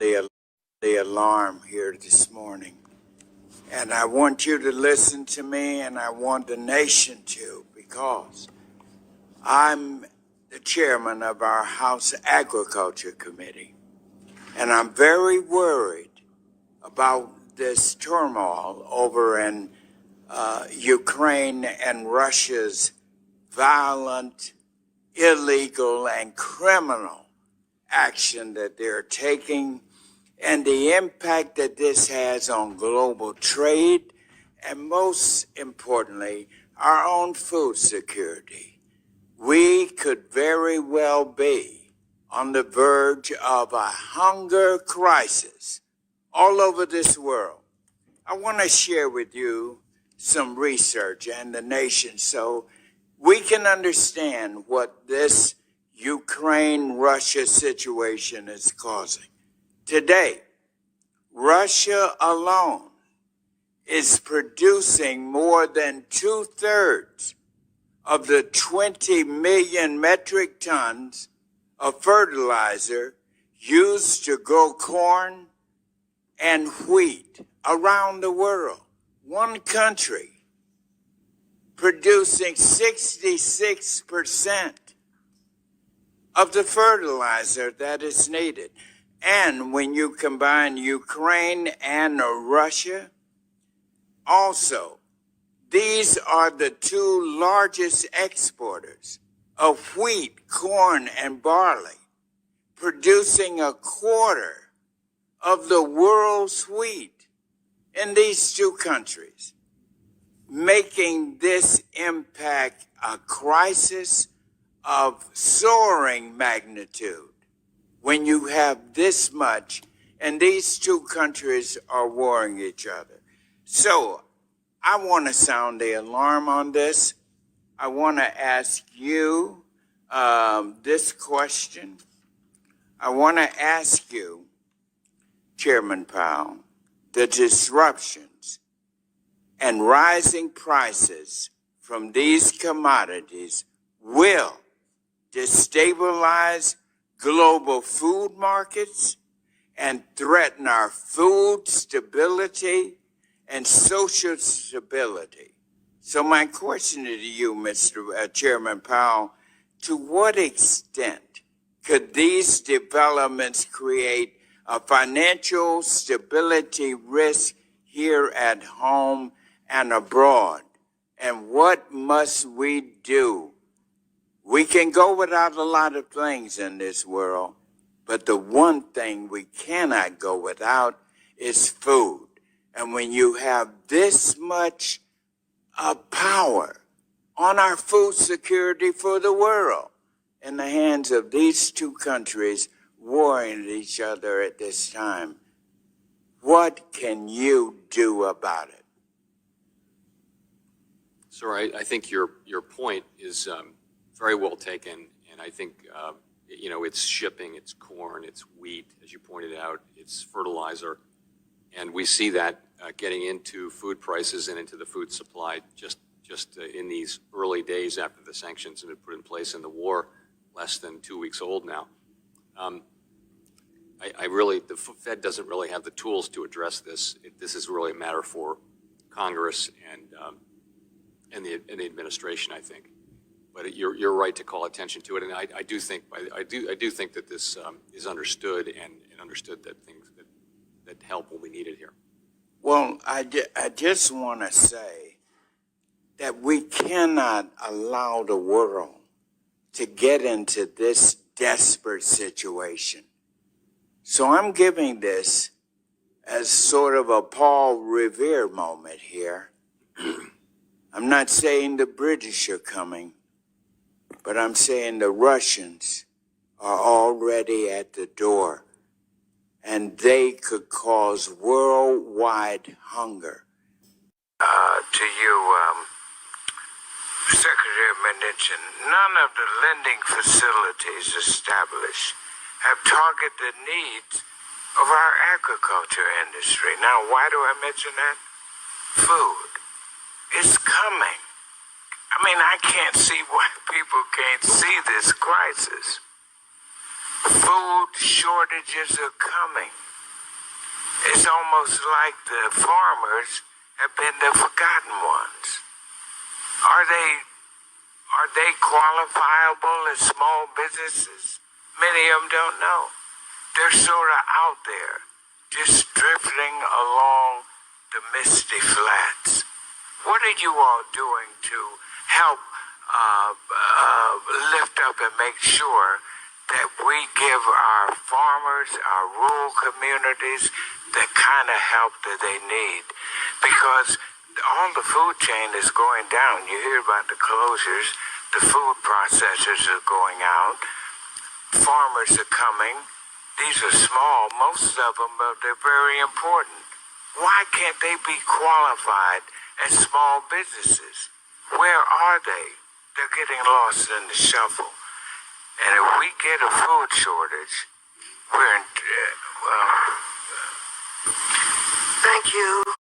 the alarm here this morning. And I want you to listen to me, and I want the nation to, because I'm the chairman of our House Agriculture Committee. And I'm very worried about this turmoil over in Ukraine and Russia's violent, illegal, and criminal action that they're taking, and the impact that this has on global trade, and most importantly, our own food security. We could very well be on the verge of a hunger crisis all over this world. I want to share with you some research and the nation so we can understand what this Ukraine-Russia situation is causing. Today, Russia alone is producing more than 2/3 of the 20 million metric tons of fertilizer used to grow corn and wheat around the world. One country producing 66% of the fertilizer that is needed. And when you combine Ukraine and Russia, also, these are the two largest exporters of wheat, corn, and barley, producing a quarter of the world's wheat in these two countries, making this impact a crisis of soaring magnitude when you have this much, and these two countries are warring each other. So I want to sound the alarm on this. I want to ask you this question. I want to ask you, Chairman Powell, the disruptions and rising prices from these commodities will destabilize global food markets and threaten our food stability and social stability. So my question to you, Mr. Chairman Powell, to what extent could these developments create a financial stability risk here at home and abroad? And what must we do? We can go without a lot of things in this world, but the one thing we cannot go without is food. And when you have this much power on our food security for the world in the hands of these two countries warring each other at this time, what can you do about it? Sir, I think your point is very well taken, and I think it's shipping, it's corn, it's wheat, as you pointed out, it's fertilizer, and we see that getting into food prices and into the food supply just in these early days after the sanctions have been put in place and the war, less than 2 weeks old now. The Fed doesn't really have the tools to address this. This is really a matter for Congress and the administration, I think. But you're right to call attention to it, and I do think that this is understood and understood that that help will be needed here. Well, I just want to say that we cannot allow the world to get into this desperate situation. So I'm giving this as sort of a Paul Revere moment here. I'm not saying the British are coming, but I'm saying the Russians are already at the door, and they could cause worldwide hunger. To you, Secretary Mnuchin, none of the lending facilities established have targeted the needs of our agriculture industry. Now, why do I mention that? Food is coming. I mean, I can't see why people can't see this crisis. Food shortages are coming. it's almost like the farmers have been the forgotten ones. Are they qualifiable as small businesses? Many of them don't know. They're sort of out there, just drifting along the misty flats. What are you all doing to help lift up and make sure that we give our farmers, our rural communities, the kind of help that they need? Because all the food chain is going down. You hear about the closures. The food processors are going out. Farmers are coming. These are small, most of them, but they're very important. Why can't they be qualified as small businesses? Where are they? They're getting lost in the shuffle. And if we get a food shortage, we're in, well... Thank you.